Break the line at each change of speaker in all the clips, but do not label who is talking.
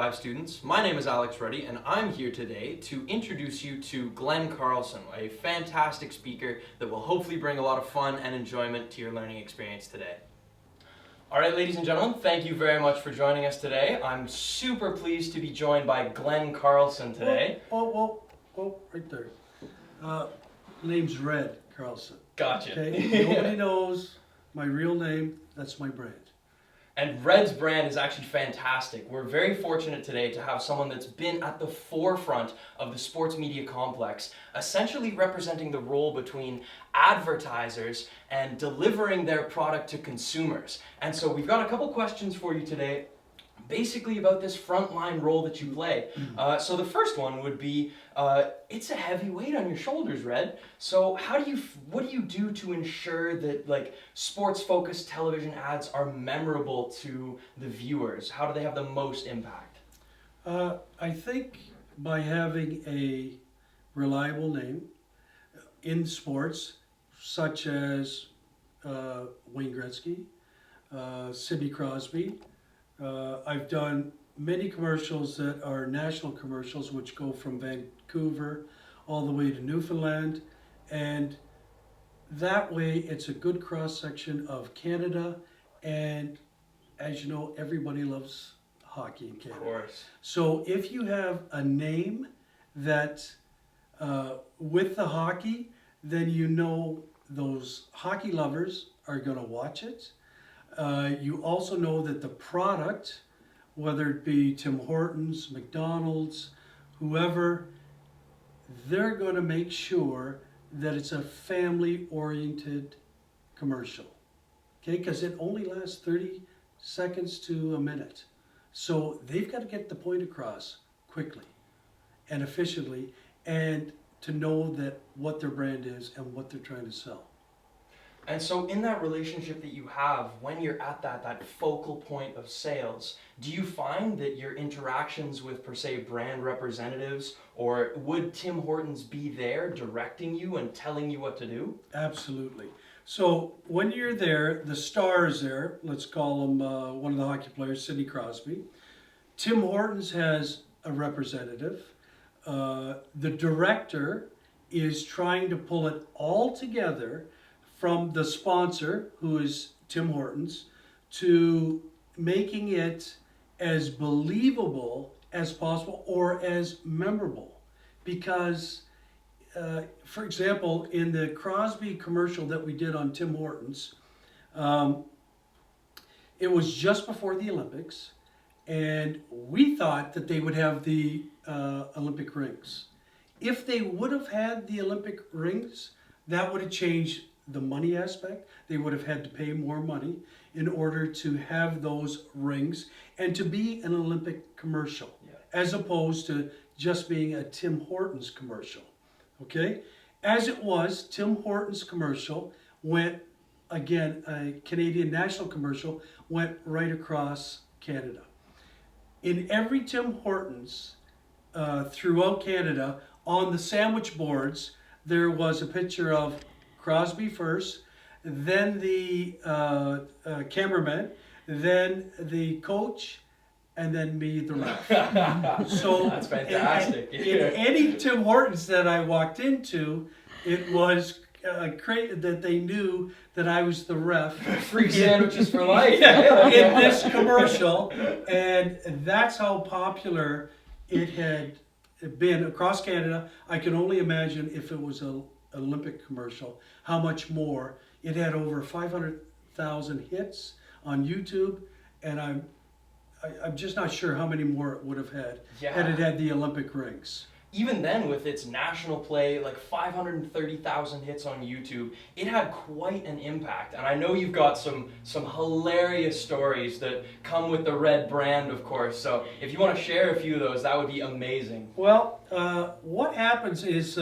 5 students. My name is Alex Ruddy, and I'm here today to introduce you to Glenn Carlson, a fantastic speaker that will hopefully bring a lot of fun and enjoyment to your learning experience today. All right, ladies and gentlemen, thank you very much for joining us today. I'm super pleased to be joined by Glenn Carlson today.
Oh, right there. Name's Red Carlson.
Gotcha.
Okay, nobody knows my real name. That's my brand.
And Red's brand is actually fantastic. We're very fortunate today to have someone that's been at the forefront of the sports media complex, essentially representing the role between advertisers and delivering their product to consumers. And so we've got a couple questions for you today, basically about this frontline role that you play. So the first one would be, it's a heavy weight on your shoulders, Red. So what do you do to ensure that sports-focused television ads are memorable to the viewers? How do they have the most impact?
I think by having a reliable name in sports, such as Wayne Gretzky, Sidney Crosby. I've done many commercials that are national commercials, which go from Vancouver all the way to Newfoundland, and that way it's a good cross-section of Canada, and as you know, everybody loves hockey in Canada.
Of course.
So if you have a name that with the hockey, then you know those hockey lovers are going to watch it. You also know that the product, whether it be Tim Hortons, McDonald's, whoever, they're going to make sure that it's a family-oriented commercial. Okay, because it only lasts 30 seconds to a minute. So they've got to get the point across quickly and efficiently, and to know that what their brand is and what they're trying to sell.
And so in that relationship that you have, when you're at that focal point of sales, do you find that your interactions with, per se, brand representatives, or would Tim Hortons be there directing you and telling you what to do?
Absolutely. So when you're there, the star is there. Let's call him one of the hockey players, Sidney Crosby. Tim Hortons has a representative. The director is trying to pull it all together from the sponsor, who is Tim Hortons, to making it as believable as possible or as memorable. Because, for example, in the Crosby commercial that we did on Tim Hortons, it was just before the Olympics, and we thought that they would have the Olympic rings. If they would have had the Olympic rings, that would have changed the money aspect. They would have had to pay more money in order to have those rings and to be an Olympic commercial, as opposed to just being a Tim Hortons commercial. Okay? As it was, Tim Hortons commercial went, again, a Canadian national commercial, went right across Canada. In every Tim Hortons throughout Canada, on the sandwich boards, there was a picture of Crosby first, then the cameraman, then the coach, and then me, the ref. So
that's fantastic.
In any Tim Hortons that I walked into, it was that they knew that I was the ref.
Free sandwiches for life.
In this commercial, and that's how popular it had been across Canada. I can only imagine if it was an Olympic commercial, how much more. It had over 500,000 hits on YouTube, and I'm just not sure how many more it would have had had it had the Olympic rings.
Even then, with its national play, 530,000 hits on YouTube, it had quite an impact. And I know you've got some hilarious stories that come with the Red brand, of course. So if you want to share a few of those, that would be amazing.
Well, what happens is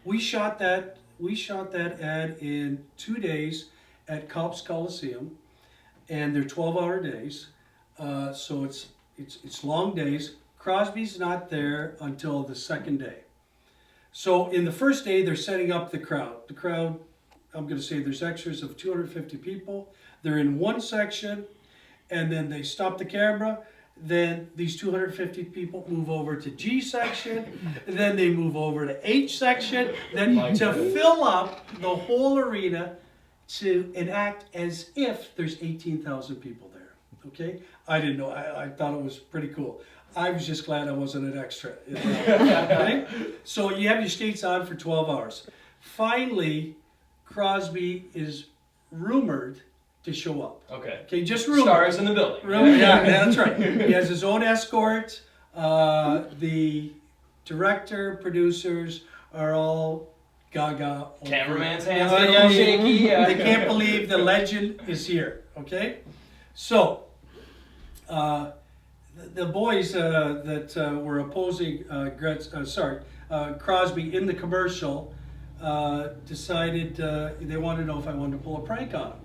we shot that ad in 2 days at Cops Coliseum, and they're 12-hour days, so it's long days. Crosby's not there until the second day. So in the first day, they're setting up the crowd. The crowd, I'm going to say there's extras of 250 people. They're in one section, and then they stop the camera. then these 250 people move over to G section, then they move over to H section, then to fill up the whole arena to enact as if there's 18,000 people there. Okay? I didn't know. I thought it was pretty cool. I was just glad I wasn't an extra. Okay? So you have your skates on for 12 hours. Finally, Crosby is rumored to show up.
Okay.
Okay, just rumored.
Stars in the building.
Yeah, that's right. He has his own escort. The director, producers are all gaga.
Cameraman's hands
Yeah,
get a
yeah,
little shaky. Yeah.
They can't believe the legend is here. Okay, so the boys that were opposing Crosby in the commercial decided they wanted to know if I wanted to pull a prank on him.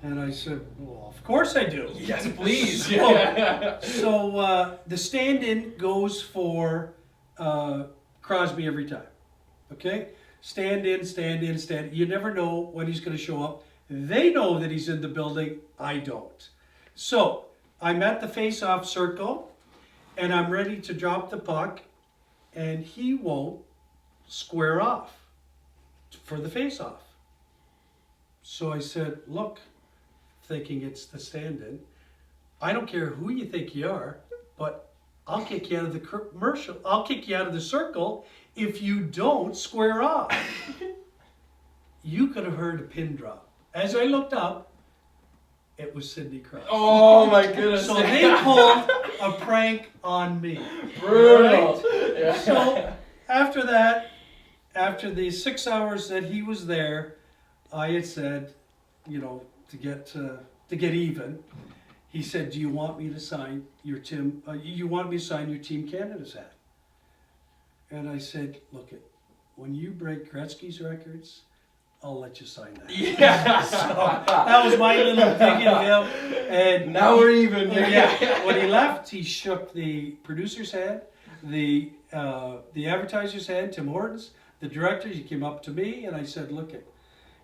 And I said, well, of course I do.
Yes, please.
So the stand-in goes for Crosby every time. Okay? Stand in. You never know when he's going to show up. They know that he's in the building. I don't. So I'm at the face-off circle, and I'm ready to drop the puck, and he won't square off for the face-off. So I said, look, thinking it's the stand-in, I don't care who you think you are, but I'll kick you out of the commercial. I'll kick you out of the circle if you don't square off. You could have heard a pin drop. As I looked up, it was Sidney Crosby.
Oh my goodness.
So they pulled a prank on me.
Brutal.
Right?
Yeah.
So after that, after the 6 hours that he was there, I had said, to get even, he said, "Do you want me to sign your Team Canada's hat?" And I said, "Look, when you break Gretzky's records, I'll let you sign that."
Yeah.
So that was my little thing in him. And
now we're even.
Yeah. When he left, he shook the producer's hand, the advertiser's hand, Tim Hortons, the directors. He came up to me, and I said, "Look,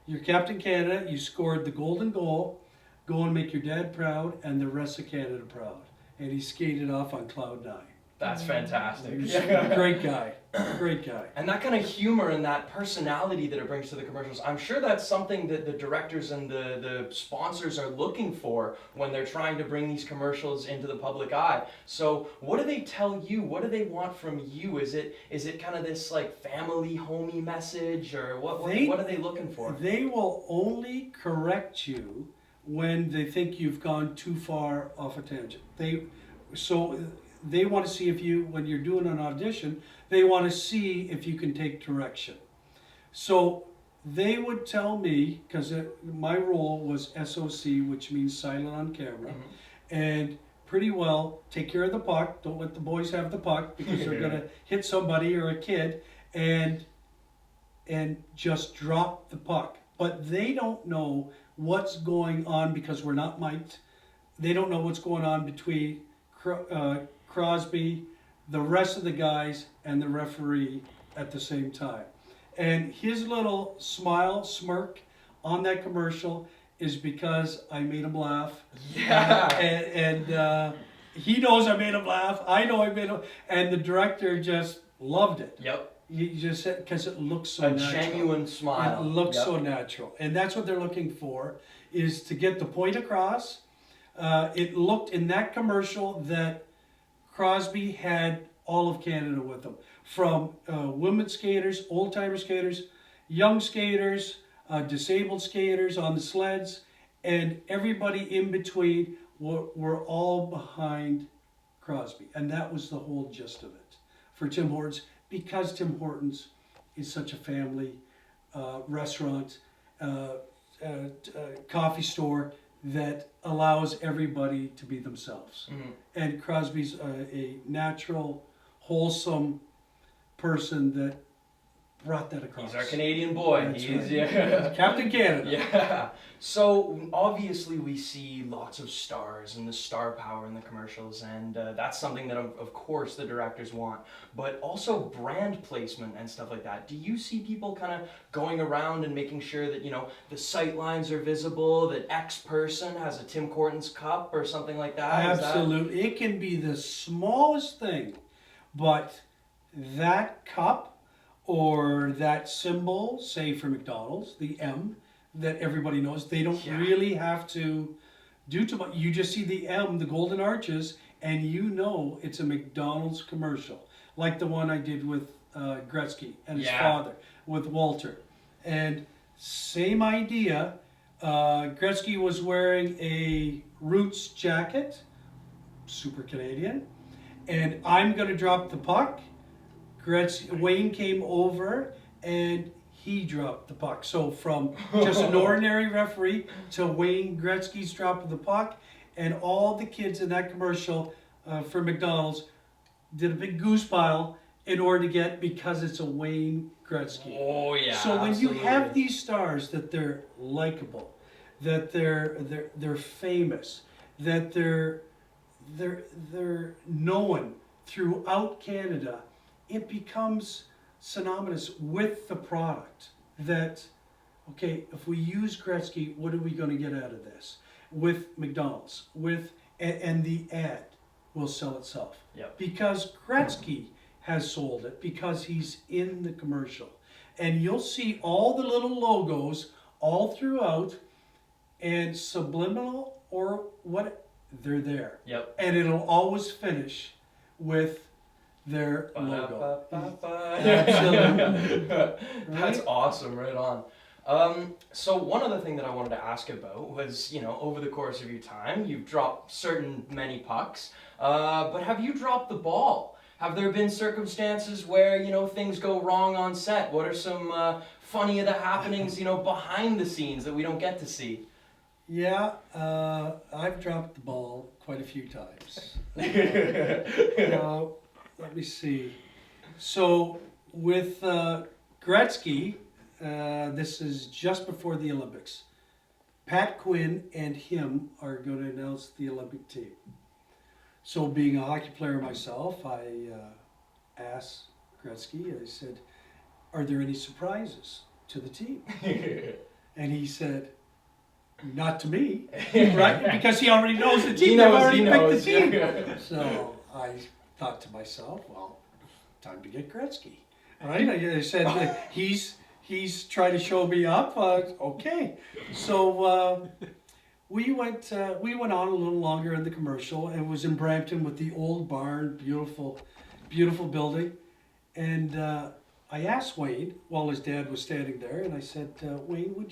you're Captain Canada. You scored the golden goal. Go and make your dad proud and the rest of Canada proud." And he skated off on cloud 9.
That's fantastic.
He's a great guy. Great guy.
And that kind of humor and that personality that it brings to the commercials, I'm sure that's something that the directors and the sponsors are looking for when they're trying to bring these commercials into the public eye. So what do they tell you? What do they want from you? Is it kind of this like family homey message, or what are they looking for?
They will only correct you when they think you've gone too far off a tangent. They want to see if you, when you're doing an audition, they want to see if you can take direction. So they would tell me, because my role was SOC, which means silent on camera, and pretty well take care of the puck. Don't let the boys have the puck because they're going to hit somebody or a kid, and just drop the puck. But they don't know what's going on because we're not mic'd. They don't know what's going on between Crosby, the rest of the guys, and the referee at the same time. And his little smirk on that commercial is because I made him laugh.
Yeah.
And he knows I made him laugh. I know I made him, and the director just loved it.
Yep.
You just said, because it looks so natural.
A genuine smile.
It looks so natural. And that's what they're looking for, is to get the point across. It looked in that commercial that Crosby had all of Canada with him. From women skaters, old-timer skaters, young skaters, disabled skaters on the sleds, and everybody in between were all behind Crosby. And that was the whole gist of it for Tim Hortons, because Tim Hortons is such a family restaurant, coffee store that allows everybody to be themselves. And Crosby's a natural, wholesome person that brought that across.
He's our Canadian boy.
That's
He's
right.
yeah.
Captain Canada.
Yeah. So obviously we see lots of stars and the star power in the commercials, and that's something that of course the directors want. But also brand placement and stuff like that. Do you see people kind of going around and making sure that, you know, the sight lines are visible, that X person has a Tim Hortons cup or something like that?
Absolutely. It can be the smallest thing, but that cup or that symbol, say for McDonald's, the M, that everybody knows, they don't really have to do too much. You just see the M, the golden arches, and you know it's a McDonald's commercial. Like the one I did with Gretzky and his father, with Walter. And same idea, Gretzky was wearing a Roots jacket, super Canadian, and I'm going to drop the puck. Wayne came over and he dropped the puck. So from just an ordinary referee to Wayne Gretzky's drop of the puck, and all the kids in that commercial for McDonald's did a big goose pile in order to get, because it's a Wayne Gretzky.
Oh yeah.
So when you have these stars that they're likable, that they're famous, that they're known throughout Canada, it becomes synonymous with the product. That, okay, if we use Gretzky, what are we going to get out of this? With McDonald's, and the ad will sell itself.
Yep.
Because Gretzky has sold it, because he's in the commercial. And you'll see all the little logos all throughout, and subliminal or what, they're there.
Yep.
And it'll always finish with their logo. Absolutely.
That's awesome, right on. So one other thing that I wanted to ask about was, you know, over the course of your time, you've dropped many pucks, but have you dropped the ball? Have there been circumstances where, you know, things go wrong on set? What are some funny of the happenings, you know, behind the scenes that we don't get to see?
Yeah, I've dropped the ball quite a few times. Let me see. So with Gretzky, this is just before the Olympics. Pat Quinn and him are going to announce the Olympic team. So being a hockey player myself, I asked Gretzky, I said, are there any surprises to the team? And he said, not to me, right? Because he already knows the team. They've already picked the team. So I thought to myself, well, time to get Gretzky, right? I said, he's trying to show me up. Okay, so we went on a little longer in the commercial. It was in Brampton with the old barn, beautiful building, and I asked Wayne while his dad was standing there, and I said, Wayne,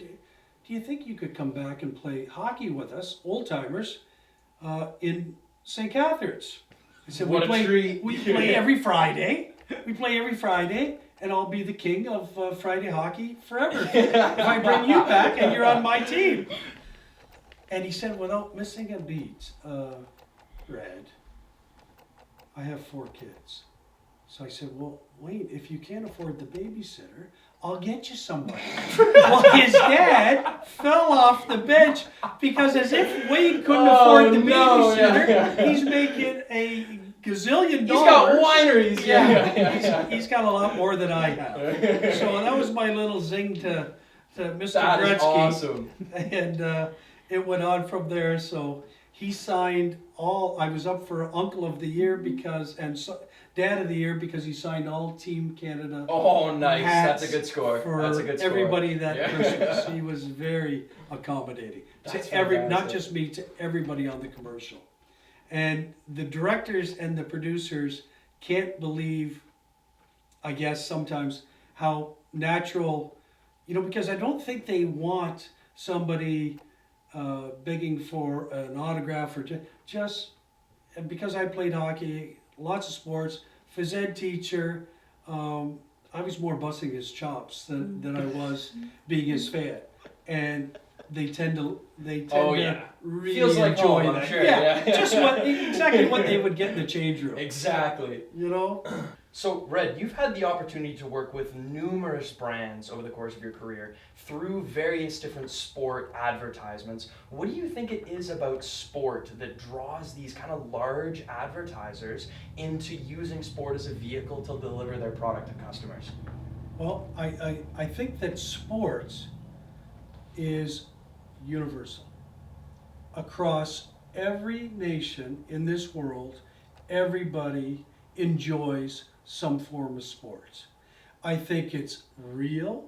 do you think you could come back and play hockey with us, old timers, in St. Catharines? I said,
what a treat.
We play every Friday. We play every Friday, and I'll be the king of Friday hockey forever if I bring you back and you're on my team. And he said, without missing a beat, Red, I have 4 kids. So I said, well, Wayne, if you can't afford the babysitter, I'll get you somebody. Well, his dad fell off the bench because as if Wayne couldn't afford the babysitter, he's making a gazillion dollars.
He's got wineries.
He's got a lot more than I have. So that was my little zing to Mr.
That
Gretzky.
is awesome.
And it went on from there. So he signed I was up for Uncle of the Year Dad of the Year because he signed all Team Canada.
Oh, nice.
Hats
That's a good score.
For
That's a good score.
everybody that Christmas. He was very accommodating.
That's
Not just me, to everybody on the commercial. And the directors and the producers can't believe, I guess sometimes, how natural, because I don't think they want somebody begging for an autograph or just because I played hockey, lots of sports, phys ed teacher. I was more busting his chops than I was being his fan, and they tend to really
feels like
enjoy
home,
that.
I'm sure.
Just exactly what they would get in the change room.
Exactly. So, Red, you've had the opportunity to work with numerous brands over the course of your career through various different sport advertisements. What do you think it is about sport that draws these kind of large advertisers into using sport as a vehicle to deliver their product to customers?
Well, I think that sports is universal. Across every nation in this world, everybody enjoys some form of sports. I think it's real.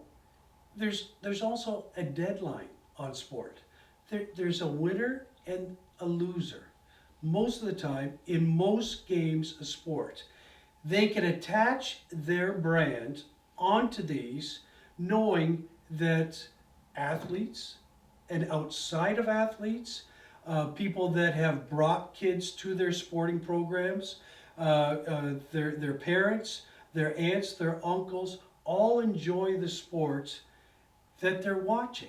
There's also a deadline on sport. There's a winner and a loser. Most of the time, in most games of sport, they can attach their brand onto these, knowing that athletes and outside of athletes, people that have brought kids to their sporting programs, their parents, their aunts, their uncles, all enjoy the sport that they're watching.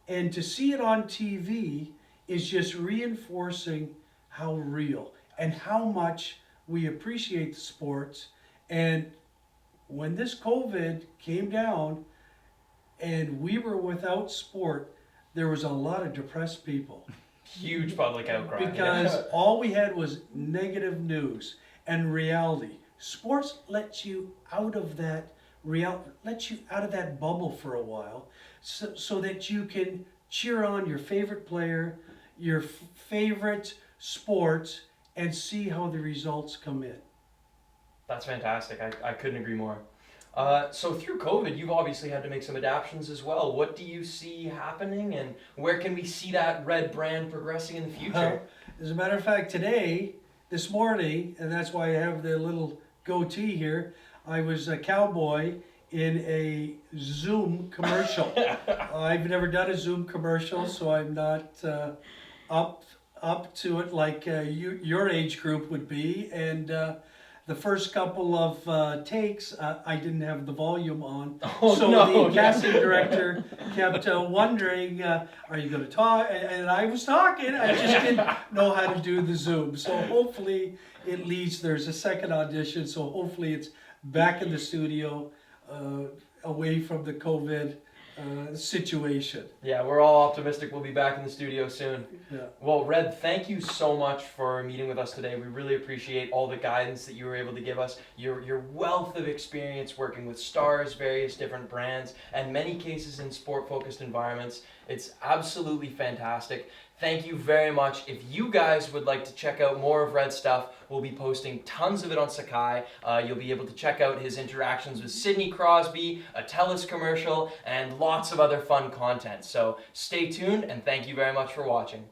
And to see it on TV is just reinforcing how real and how much we appreciate the sports. And when this COVID came down and we were without sport, there was a lot of depressed people.
Huge public outcry.
Because all we had was negative news and reality. Sports lets you out of that lets you out of that bubble for a while, so that you can cheer on your favorite player, your favorite sport, and see how the results come in.
That's fantastic. I couldn't agree more. So through COVID, you've obviously had to make some adaptations as well. What do you see happening, and where can we see that Red brand progressing in the future?
As a matter of fact, this morning, and that's why I have the little goatee here, I was a cowboy in a Zoom commercial. I've never done a Zoom commercial, so I'm not up to it like your age group would be. And the first couple of takes, I didn't have the volume on.
Oh,
so
no,
the casting director kept wondering, are you going to talk? And I was talking, I just didn't know how to do the Zoom. So hopefully it leads, there's a second audition, so hopefully it's back in the studio, away from the COVID situation.
Yeah, we're all optimistic we'll be back in the studio soon.
Yeah.
Well, Red, thank you so much for meeting with us today. We really appreciate all the guidance that you were able to give us, your wealth of experience working with stars, various different brands, and many cases in sport-focused environments. It's absolutely fantastic. Thank you very much. If you guys would like to check out more of Red's stuff, we'll be posting tons of it on Sakai. You'll be able to check out his interactions with Sidney Crosby, a TELUS commercial, and lots of other fun content. So stay tuned, and thank you very much for watching.